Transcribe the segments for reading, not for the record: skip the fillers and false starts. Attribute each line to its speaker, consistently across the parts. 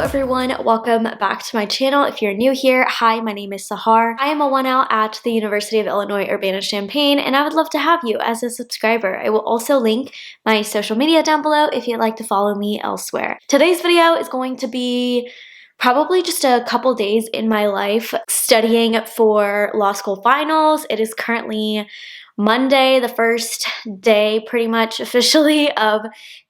Speaker 1: everyone, welcome back to my channel. If you're new here, hi, my name is Sahar. I am a 1L at the University of Illinois Urbana Champaign, and I would love to have you as a subscriber. I will also link my social media down below if you'd like to follow me elsewhere. Today's video is going to be probably just a couple days in my life studying for law school finals. It is currently Monday, the first day pretty much officially of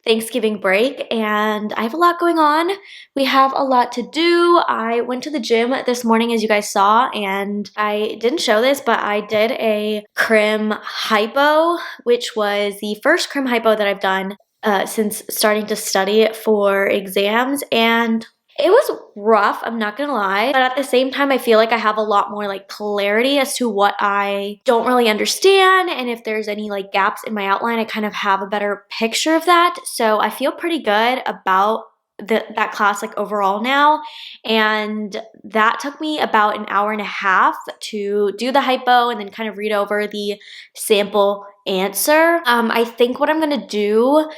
Speaker 1: Thanksgiving break, and I have a lot going on. We have a lot to do. I went to the gym this morning, as you guys saw, and I didn't show this, but I did a crim hypo, which was the first crim hypo that I've done since starting to study for exams, and it was rough, I'm not gonna lie, but at the same time, I feel like I have a lot more like clarity as to what I don't really understand, and if there's any like gaps in my outline, I kind of have a better picture of that. So I feel pretty good about that class like overall now, and that took me about an hour and a half to do the hypo and then kind of read over the sample answer. I think what I'm gonna do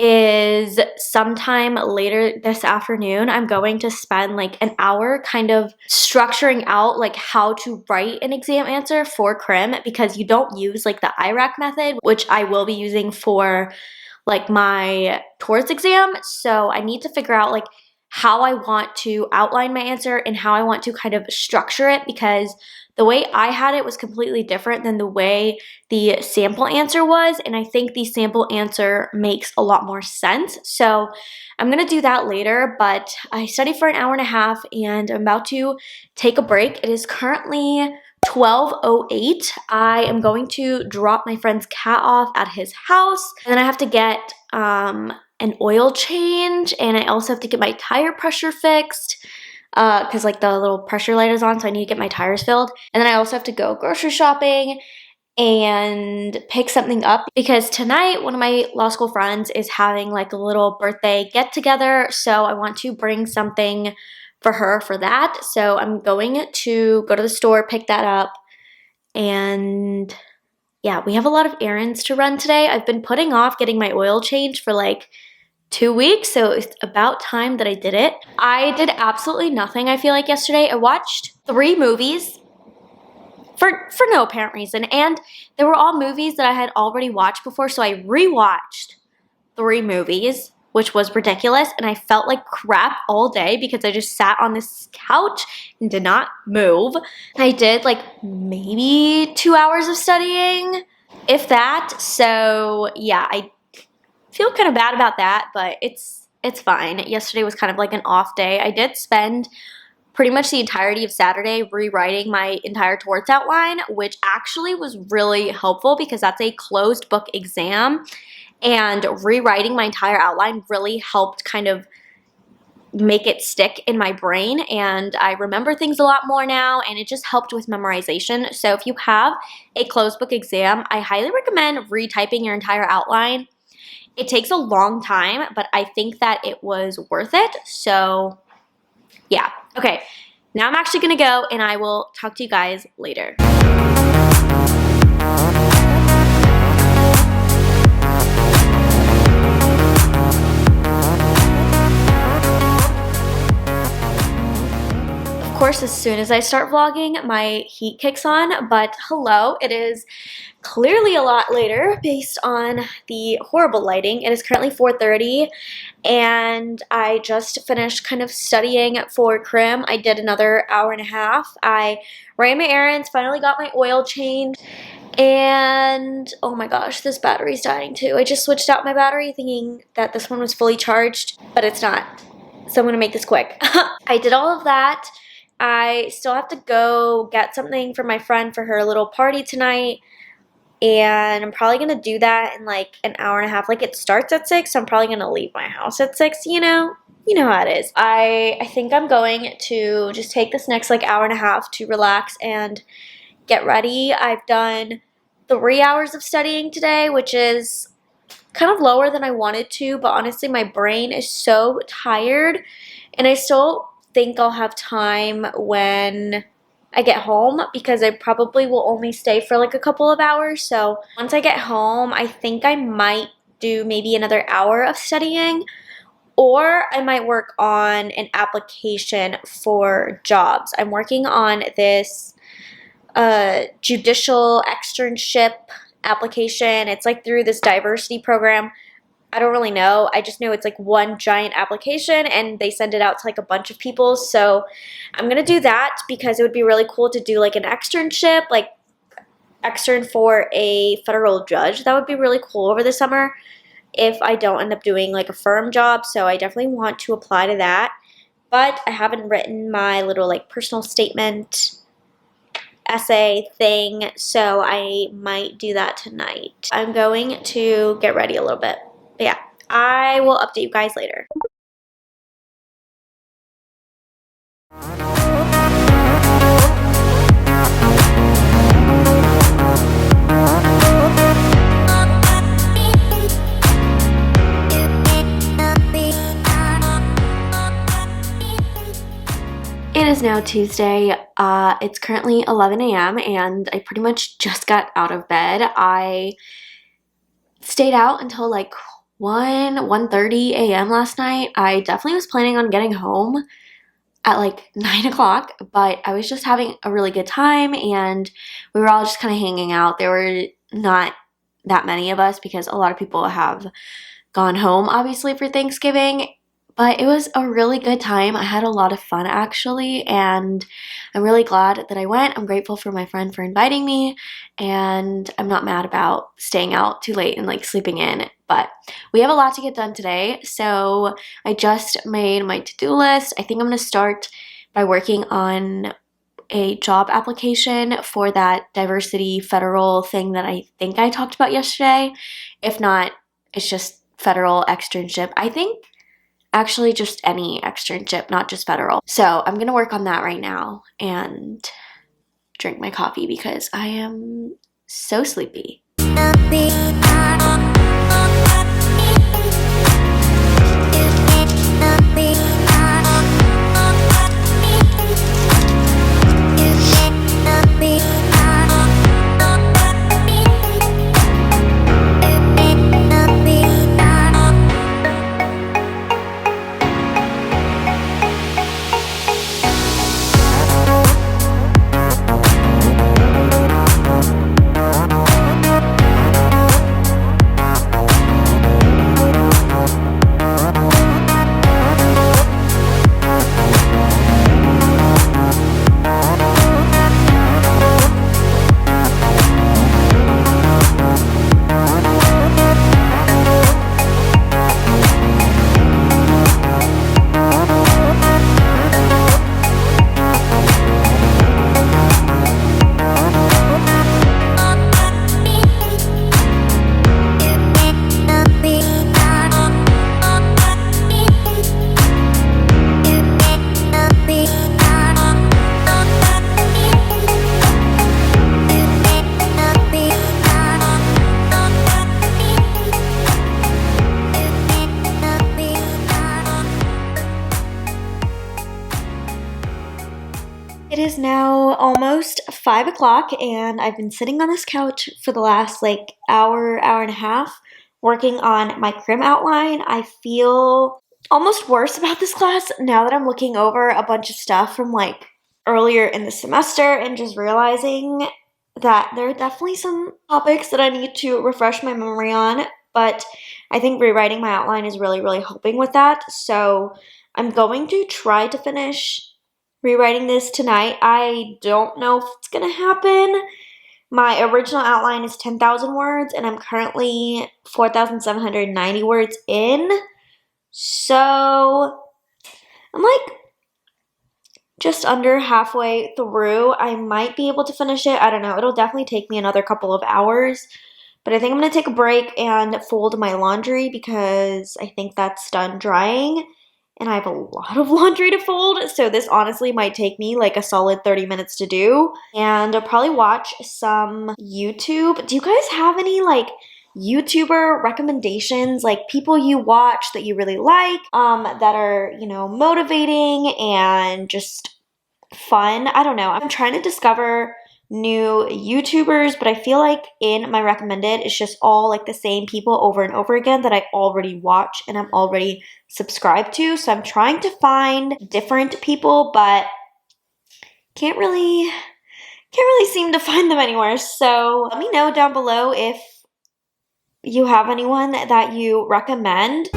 Speaker 1: is sometime later this afternoon, I'm going to spend like an hour kind of structuring out like how to write an exam answer for crim, because you don't use like the IRAC method, which I will be using for like my torts exam. So I need to figure out like how I want to outline my answer and how I want to kind of structure it, because the way I had it was completely different than the way the sample answer was, and I think the sample answer makes a lot more sense. So I'm gonna do that later, but I studied for an hour and a half and I'm about to take a break. It is currently 12:08. I am going to drop my friend's cat off at his house, and then I have to get an oil change, and I also have to get my tire pressure fixed because like the little pressure light is on, so I need to get my tires filled. And then I also have to go grocery shopping and pick something up, because tonight one of my law school friends is having like a little birthday get together, so I want to bring something for her for that. So I'm going to go to the store, pick that up, and yeah, we have a lot of errands to run today. I've been putting off getting my oil change for like 2 weeks, so it's about time that I did it. I did absolutely nothing, I feel like, yesterday. I watched 3 movies for no apparent reason, and they were all movies that I had already watched before, so I rewatched 3 movies, which was ridiculous, and I felt like crap all day because I just sat on this couch and did not move. I did like maybe 2 hours of studying, if that. So yeah, I feel kind of bad about that, but it's fine. Yesterday was kind of like an off day. I did spend pretty much the entirety of Saturday rewriting my entire torts outline, which actually was really helpful because that's a closed book exam, and rewriting my entire outline really helped kind of make it stick in my brain, and I remember things a lot more now, and it just helped with memorization. So if you have a closed book exam, I highly recommend retyping your entire outline. It takes a long time, but I think that it was worth it. So yeah. Okay, now I'm actually gonna go, and I will talk to you guys later. Of course, as soon as I start vlogging, my heat kicks on, but hello, it is clearly a lot later based on the horrible lighting. It is currently 4:30, and I just finished kind of studying for crim. I did another hour and a half. I ran my errands, finally got my oil changed, and oh my gosh, this battery's dying too. I just switched out my battery thinking that this one was fully charged, but it's not. So I'm gonna make this quick. I did all of that. I still have to go get something for my friend for her little party tonight, and I'm probably gonna do that in like an hour and a half. Like, it starts at 6, so I'm probably gonna leave my house at 6, you know how it is. I think I'm going to just take this next like hour and a half to relax and get ready. I've done 3 hours of studying today, which is kind of lower than I wanted to, but honestly my brain is so tired, and I still think I'll have time when I get home, because I probably will only stay for like a couple of hours. So once I get home, I think I might do maybe another hour of studying, or I might work on an application for jobs. I'm working on this judicial externship application. It's like through this diversity program. I don't really know. I just know it's like one giant application and they send it out to like a bunch of people. So I'm going to do that because it would be really cool to do like an externship, like extern for a federal judge. That would be really cool over the summer if I don't end up doing like a firm job. So I definitely want to apply to that. But I haven't written my little like personal statement essay thing, so I might do that tonight. I'm going to get ready a little bit. But yeah, I will update you guys later. It is now Tuesday. It's currently 11 a.m. and I pretty much just got out of bed. I stayed out until like 1:30 a.m. last night. I definitely was planning on getting home at like 9 o'clock, but I was just having a really good time and we were all just kind of hanging out. There were not that many of us because a lot of people have gone home obviously for Thanksgiving, but it was a really good time. I had a lot of fun actually, and I'm really glad that I went. I'm grateful for my friend for inviting me, and I'm not mad about staying out too late and like sleeping in. But we have a lot to get done today, so I just made my to-do list. I think I'm gonna start by working on a job application for that diversity federal thing that I think I talked about yesterday. If not, it's just federal externship. I think actually just any externship, not just federal. So I'm gonna work on that right now and drink my coffee because I am so sleepy. It is now almost 5 o'clock and I've been sitting on this couch for the last like hour and a half working on my crim outline. I feel almost worse about this class now that I'm looking over a bunch of stuff from like earlier in the semester and just realizing that there are definitely some topics that I need to refresh my memory on, but I think rewriting my outline is really helping with that. So I'm going to try to finish rewriting this tonight. I don't know if it's gonna happen. My original outline is 10,000 words and I'm currently 4,790 words in. So I'm like just under halfway through. I might be able to finish it. I don't know. It'll definitely take me another couple of hours. But I think I'm gonna take a break and fold my laundry because I think that's done drying. And I have a lot of laundry to fold, so this honestly might take me like a solid 30 minutes to do. And I'll probably watch some YouTube. Do you guys have any like YouTuber recommendations, like people you watch that you really like, that are, you know, motivating and just fun? I don't know. I'm trying to discover new YouTubers, but I feel like in my recommended, it's just all like the same people over and over again that I already watch and I'm already subscribed to. So I'm trying to find different people, but can't really seem to find them anywhere. So let me know down below if you have anyone that you recommend.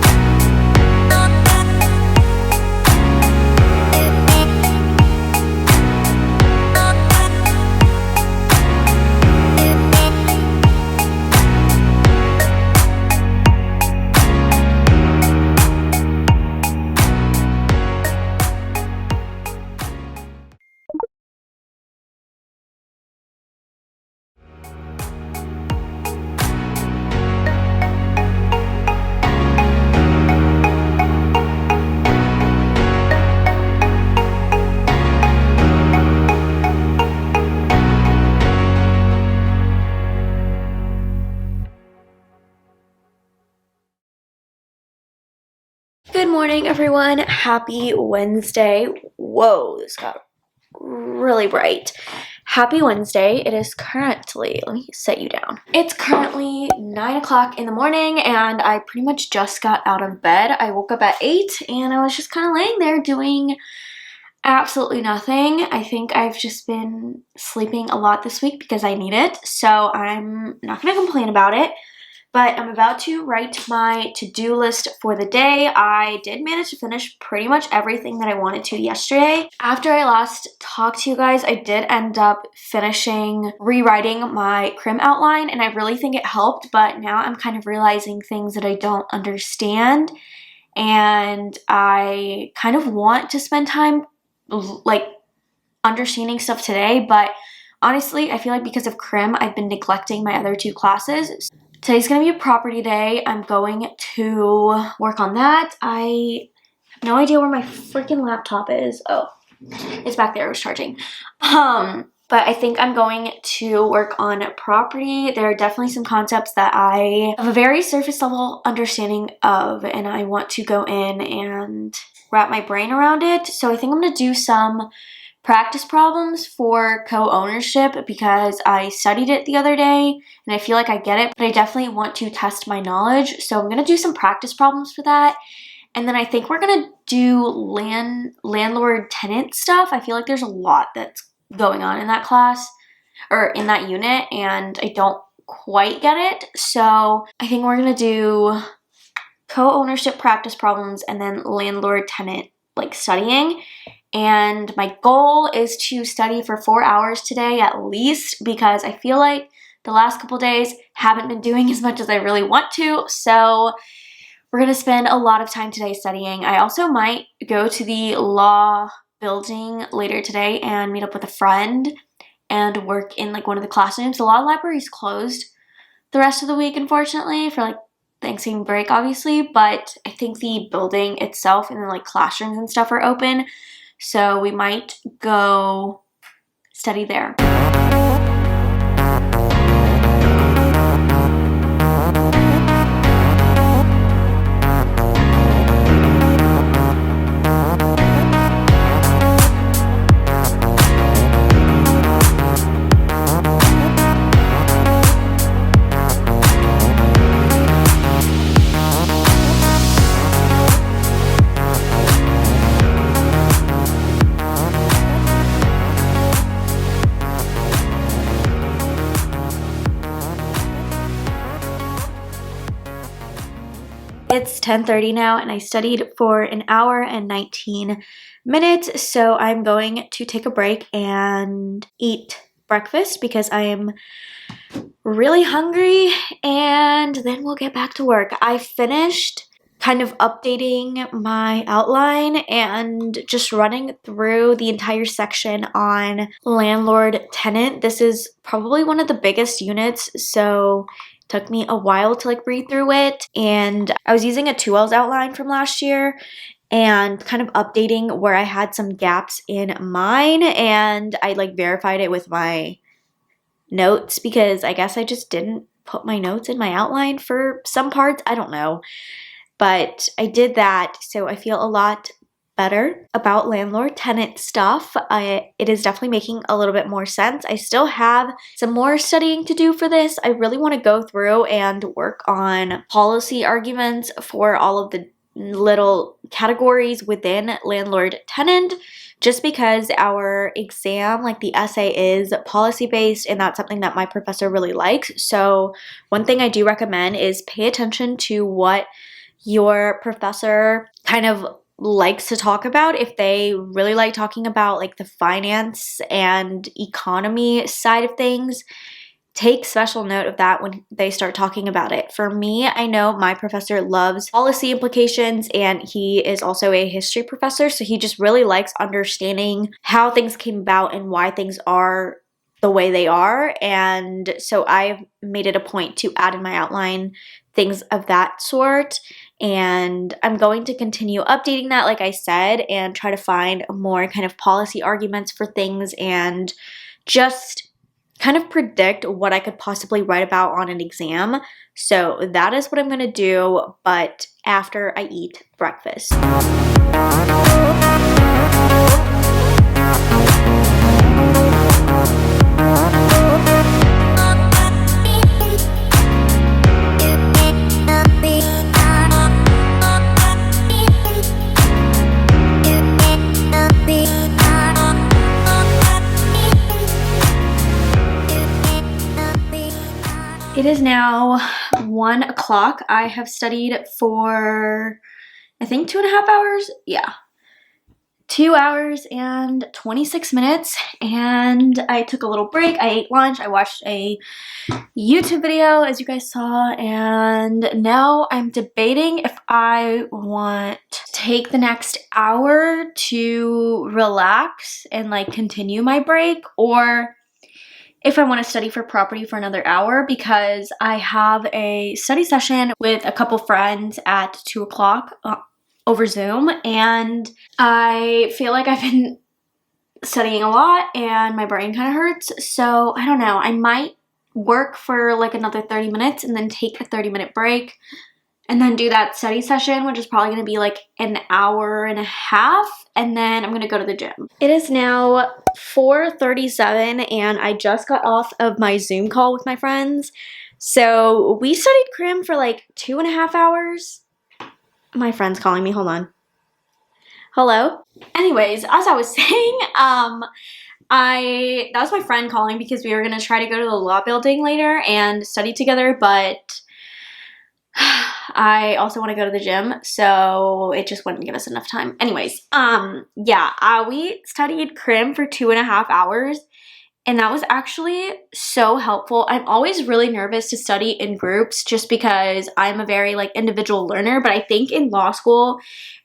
Speaker 1: Good morning, everyone. Happy Wednesday. Whoa, this got really bright. Happy Wednesday. It is currently, let me set you down. It's currently 9 o'clock in the morning and I pretty much just got out of bed. I woke up at 8 and I was just kind of laying there doing absolutely nothing. I think I've just been sleeping a lot this week because I need it, so I'm not going to complain about it. But I'm about to write my to-do list for the day. I did manage to finish pretty much everything that I wanted to yesterday. After I last talked to you guys, I did end up finishing rewriting my crim outline, and I really think it helped, but now I'm kind of realizing things that I don't understand, and I kind of want to spend time like understanding stuff today, but honestly, I feel like because of crim, I've been neglecting my other two classes. Today's gonna be a property day. I'm going to work on that. I have no idea where my freaking laptop is. Oh, it's back there. I was charging. But I think I'm going to work on property. There are definitely some concepts that I have a very surface level understanding of, and I want to go in and wrap my brain around it. So I think I'm gonna do some practice problems for co-ownership because I studied it the other day and I feel like I get it, but I definitely want to test my knowledge. So I'm going to do some practice problems for that. And then I think we're going to do landlord-tenant stuff. I feel like there's a lot that's going on in that class or in that unit and I don't quite get it. So I think we're going to do co-ownership practice problems and then landlord-tenant like studying. And my goal is to study for 4 hours today at least because I feel like the last couple days haven't been doing as much as I really want to. So we're going to spend a lot of time today studying. I also might go to the law building later today and meet up with a friend and work in like one of the classrooms. The law library is closed the rest of the week, unfortunately, for like Thanksgiving break, obviously. But I think the building itself and then like classrooms and stuff are open. So we might go study there. It's 10:30 now and I studied for an hour and 19 minutes, so I'm going to take a break and eat breakfast because I am really hungry and then we'll get back to work. I finished kind of updating my outline and just running through the entire section on landlord-tenant. This is probably one of the biggest units, so took me a while to like read through it, and I was using a 2Ls outline from last year and kind of updating where I had some gaps in mine, and I like verified it with my notes because I guess I just didn't put my notes in my outline for some parts. I don't know, but I did that, so I feel a lot better about landlord-tenant stuff. It is definitely making a little bit more sense. I still have some more studying to do for this. I really want to go through and work on policy arguments for all of the little categories within landlord-tenant, just because our exam, like the essay, is policy-based, and that's something that my professor really likes. So one thing I do recommend is pay attention to what your professor kind of likes to talk about. If they really like talking about like the finance and economy side of things, take special note of that when they start talking about it. For me, I know my professor loves policy implications, and he is also a history professor, so he just really likes understanding how things came about and why things are the way they are. And so I've made it a point to add in my outline things of that sort, and I'm going to continue updating that, like I said, and try to find more kind of policy arguments for things and just kind of predict what I could possibly write about on an exam. So that is what I'm going to do, but after I eat breakfast. It is now 1 o'clock. I have studied for, I think, 2.5 hours. Yeah. 2 hours and 26 minutes. And I took a little break. I ate lunch. I watched a YouTube video, as you guys saw. And now I'm debating if I want to take the next hour to relax and like continue my break, or if I want to study for property for another hour, because I have a study session with a couple friends at 2 o'clock over Zoom, and I feel like I've been studying a lot and my brain kind of hurts. So I don't know, I might work for like another 30 minutes and then take a 30-minute break and then do that study session, which is probably going to be like an hour and a half, and then I'm going to go to the gym. It is now 4:37 and I just got off of my Zoom call with my friends. So we studied crim for like 2.5 hours. My friend's calling me, hold on. Hello? Anyways, as I was saying, that was my friend calling because we were going to try to go to the law building later and study together, but I also want to go to the gym, so it just wouldn't give us enough time. Anyways, we studied crim for 2.5 hours, and that was actually so helpful. I'm always really nervous to study in groups just because I'm a very like individual learner, but I think in law school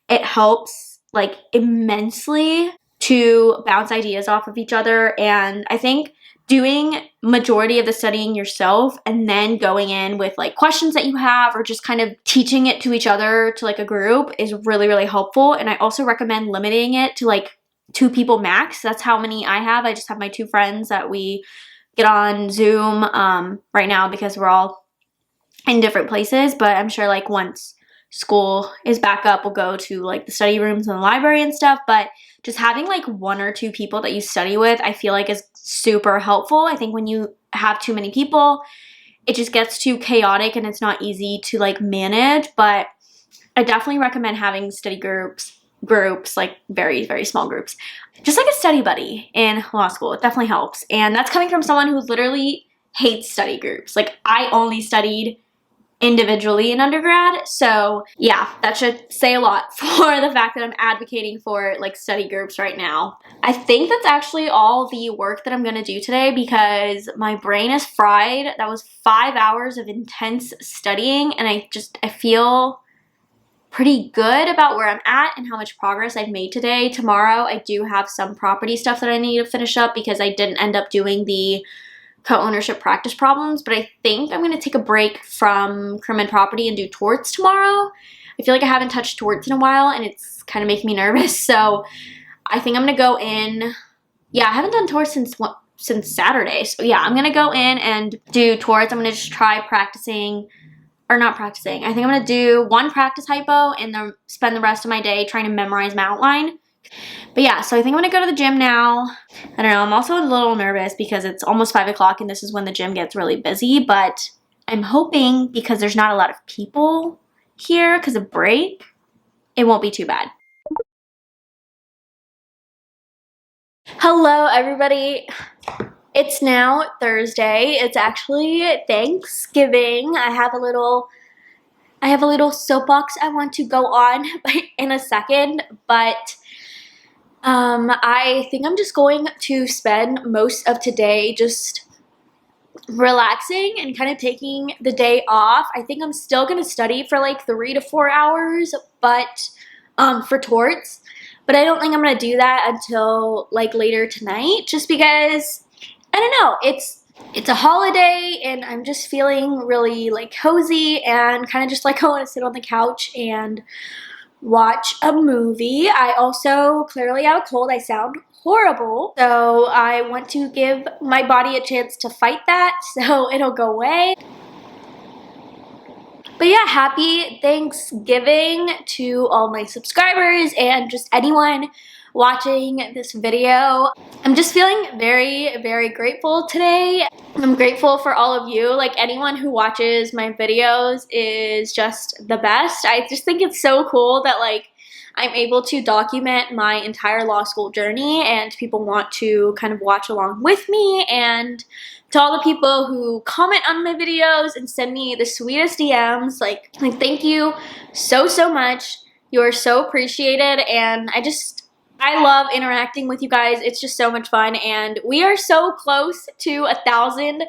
Speaker 1: it helps like immensely to bounce ideas off of each other, and I think doing majority of the studying yourself and then going in with like questions that you have or just kind of teaching it to each other to like a group is really, really helpful. And I also recommend limiting it to like 2 people max. That's how many I have. I just have my 2 friends that we get on Zoom right now because we're all in different places, but I'm sure like once school is back up, we'll go to like the study rooms and the library and stuff. But just having like 1 or 2 people that you study with, I feel like is super helpful. I think when you have too many people, it just gets too chaotic and it's not easy to like manage. But I definitely recommend having study groups, like very, very small groups, just like a study buddy in law school. It definitely helps. And that's coming from someone who literally hates study groups. Like I only studied individually in undergrad, so yeah, that should say a lot for the fact that I'm advocating for like study groups right now. I think that's actually all the work that I'm gonna do today because my brain is fried. That was 5 hours of intense studying, and I feel pretty good about where I'm at and how much progress I've made today. Tomorrow I do have some property stuff that I need to finish up because I didn't end up doing the co-ownership practice problems, but I think I'm going to take a break from crim and property and do torts tomorrow. I feel like I haven't touched torts in a while and it's kind of making me nervous, so I think I'm going to go in. Yeah, I haven't done torts since Saturday, so yeah, I'm going to go in and do torts. I'm going to just try practicing or not practicing. I think I'm gonna do one practice hypo and then spend the rest of my day trying to memorize my outline. But yeah, so I think I'm gonna go to the gym now. I don't know, I'm also a little nervous because it's almost 5 o'clock and this is when the gym gets really busy, but I'm hoping because there's not a lot of people here because of break, it won't be too bad. Hello, everybody. It's now Thursday. It's actually Thanksgiving. I have a little soapbox I want to go on in a second, but I think I'm just going to spend most of today just relaxing and kind of taking the day off. I think I'm still going to study for like 3 to 4 hours, but for torts, but I don't think I'm going to do that until like later tonight just because I don't know, it's a holiday and I'm just feeling really like cozy and kind of just like I want to sit on the couch and watch a movie. I also clearly have a cold. I sound horrible. So I want to give my body a chance to fight that so it'll go away. But yeah, happy Thanksgiving to all my subscribers and just anyone watching this video. I'm just feeling very, very grateful today. I'm grateful for all of you. Like anyone who watches my videos is just the best. I just think it's so cool that like I'm able to document my entire law school journey and people want to kind of watch along with me, and to all the people who comment on my videos and send me the sweetest DMs, like thank you so, so much. You are so appreciated, and I love interacting with you guys. It's just so much fun, and we are so close to 1,000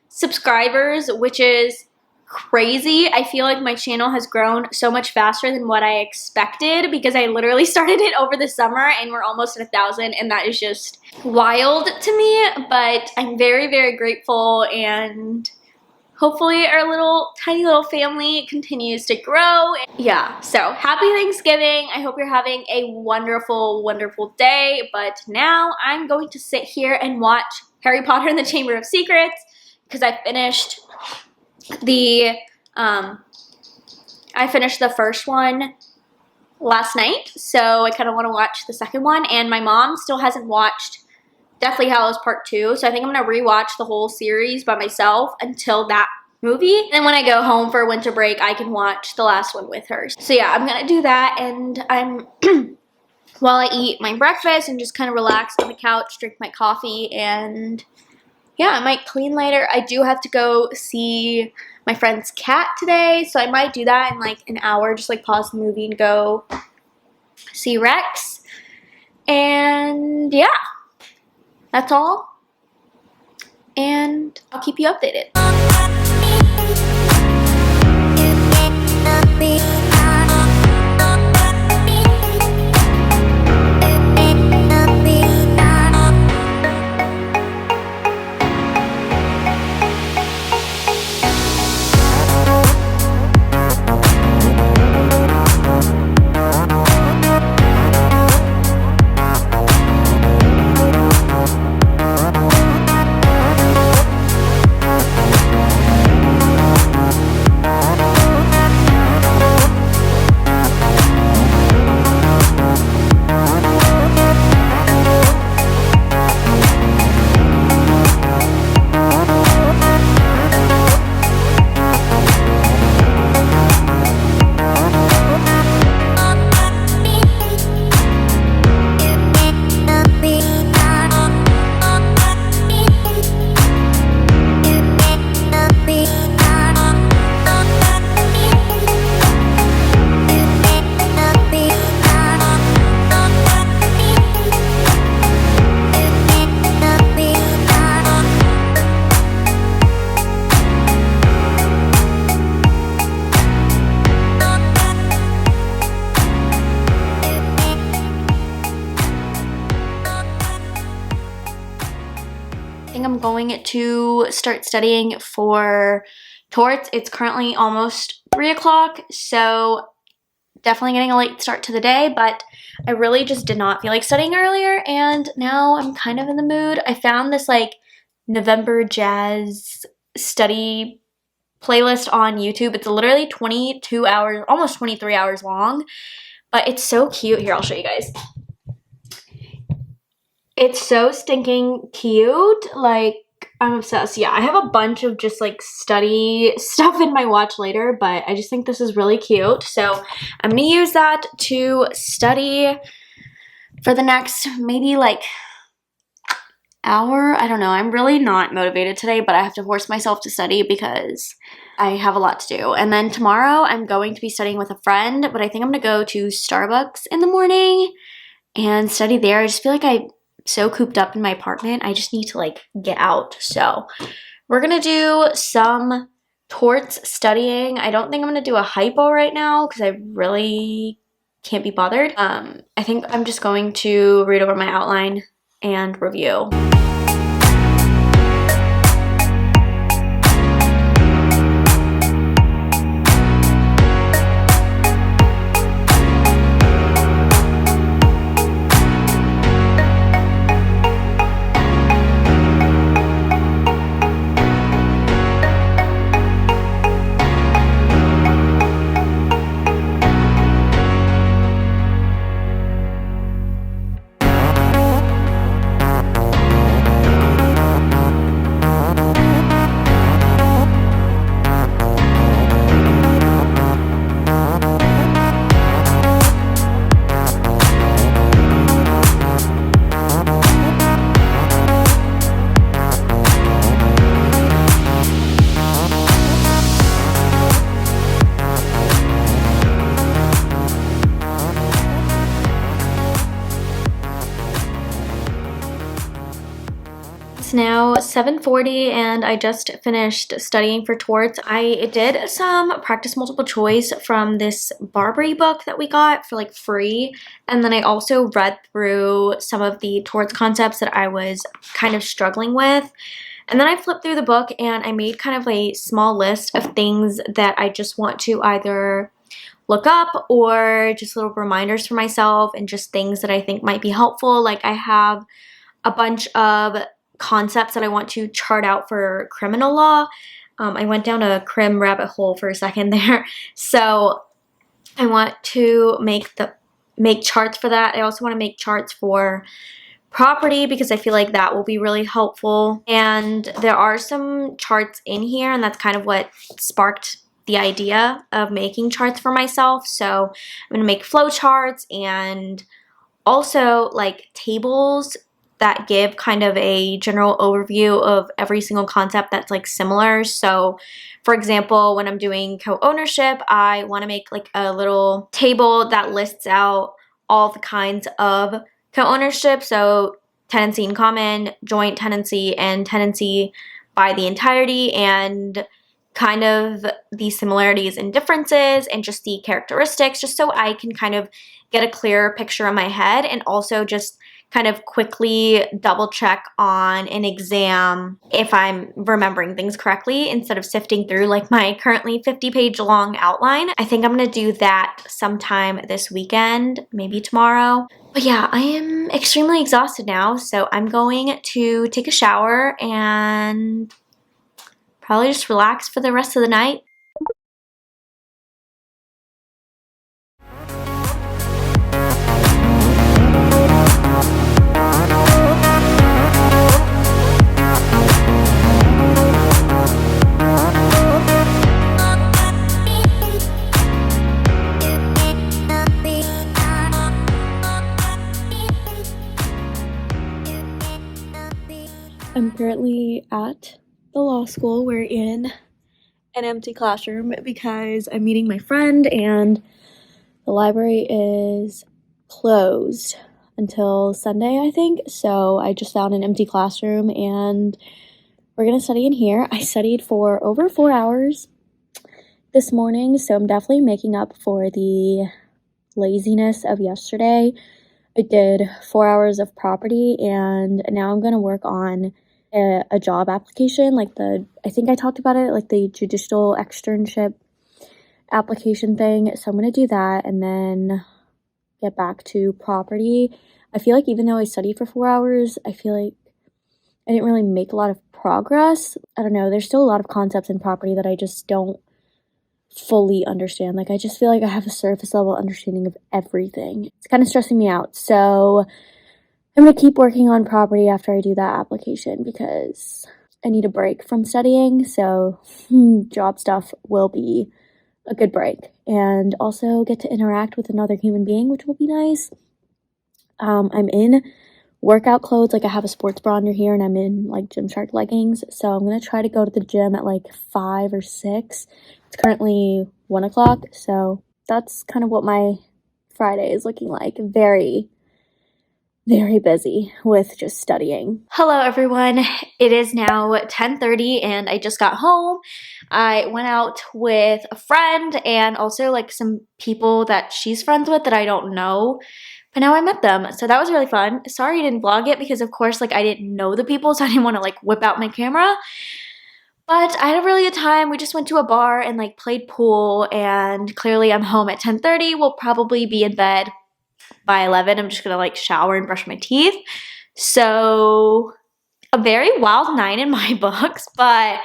Speaker 1: subscribers, which is crazy. I feel like my channel has grown so much faster than what I expected because I literally started it over the summer and we're almost at 1,000, and that is just wild to me, but I'm very, very grateful, and hopefully our tiny little family continues to grow. Yeah, so happy Thanksgiving. I hope you're having a wonderful, wonderful day, but now I'm going to sit here and watch Harry Potter and the Chamber of Secrets because I finished the first one last night, so I kind of want to watch the second one, and my mom still hasn't watched Deathly Hallows Part 2, so I think I'm going to rewatch the whole series by myself until that movie, and when I go home for winter break I can watch the last one with her. So yeah, I'm going to do that, and I'm while I eat my breakfast and just kind of relax on the couch, drink my coffee, and yeah, I might clean later. I do have to go see my friend's cat today, so I might do that in like an hour, just like pause the movie and go see Rex. And yeah, that's all. And I'll keep you updated. I think I'm going to start studying for torts. It's currently almost 3 o'clock, so definitely getting a late start to the day, but I really just did not feel like studying earlier, and now I'm kind of in the mood. I found this like November jazz study playlist on YouTube. It's literally 22 hours, almost 23 hours long, but it's so cute. Here, I'll show you guys. It's so stinking cute. Like, I'm obsessed. Yeah, I have a bunch of just like study stuff in my watch later, but I just think this is really cute. So I'm gonna use that to study for the next maybe like hour. I don't know. I'm really not motivated today, but I have to force myself to study because I have a lot to do. And then tomorrow I'm going to be studying with a friend, but I think I'm gonna go to Starbucks in the morning and study there. I just feel like I'm so cooped up in my apartment. I just need to like get out. So we're gonna do some torts studying. I don't think I'm gonna do a hypo right now because I really can't be bothered. I think I'm just going to read over my outline and review. It's now 7:40 and I just finished studying for torts. I did some practice multiple choice from this Barbary book that we got for like free, and then I also read through some of the torts concepts that I was kind of struggling with. And then I flipped through the book and I made kind of a small list of things that I just want to either look up or just little reminders for myself and just things that I think might be helpful. Like I have a bunch of concepts that I want to chart out for criminal law. I went down a crim rabbit hole for a second there. So I want to make charts for that. I also want to make charts for property because I feel like that will be really helpful. And there are some charts in here, and that's kind of what sparked the idea of making charts for myself. So I'm going to make flow charts and also like tables that give kind of a general overview of every single concept that's like similar. So for example, when I'm doing co-ownership, I want to make like a little table that lists out all the kinds of co-ownership. So tenancy in common, joint tenancy, and tenancy by the entirety, and kind of the similarities and differences and just the characteristics, just so I can kind of get a clearer picture in my head, and also just kind of quickly double check on an exam if I'm remembering things correctly instead of sifting through like my currently 50-page long outline. I think I'm gonna do that sometime this weekend, maybe tomorrow. But yeah, I am extremely exhausted now, so I'm going to take a shower and probably just relax for the rest of the night. I'm currently at the law school. We're in an empty classroom because I'm meeting my friend and the library is closed until Sunday, I think. So I just found an empty classroom and we're gonna study in here. I studied for over 4 hours this morning, so I'm definitely making up for the laziness of yesterday. I did 4 hours of property and now I'm gonna work on a job application, like I think I talked about it, like the judicial externship application thing. So I'm gonna do that and then get back to property. I feel like even though I studied for 4 hours, I feel like I didn't really make a lot of progress. I don't know, there's still a lot of concepts in property that I just don't fully understand. Like, I just feel like I have a surface level understanding of everything. It's kind of stressing me out. So I'm going to keep working on property after I do that application because I need a break from studying. So job stuff will be a good break, and also get to interact with another human being, which will be nice. I'm in workout clothes. Like, I have a sports bra under here, and I'm in like Gymshark leggings. So I'm going to try to go to the gym at like 5 or 6. It's currently 1 o'clock. So that's kind of what my Friday is looking like. Very, very busy with just studying. Hello everyone. It is now 10:30 and I just got home. I went out with a friend and also like some people that she's friends with that I don't know. But now I met them, so that was really fun. Sorry I didn't vlog it because of course like I didn't know the people, so I didn't want to like whip out my camera. But I had a really good time. We just went to a bar and like played pool, and clearly I'm home at 10:30. We'll probably be in bed by 11. I'm just gonna like shower and brush my teeth. So a very wild night in my books, but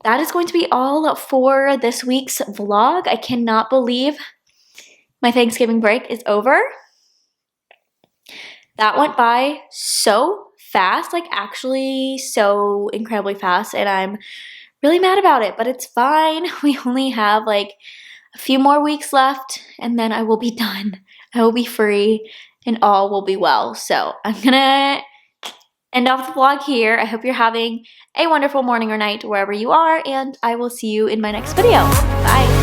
Speaker 1: that is going to be all for this week's vlog. I cannot believe my Thanksgiving break is over. That went by so fast, like actually so incredibly fast, and I'm really mad about it, but it's fine. We only have like a few more weeks left and then I will be done. I will be free and all will be well. So I'm gonna end off the vlog here. I hope you're having a wonderful morning or night wherever you are, and I will see you in my next video. Bye.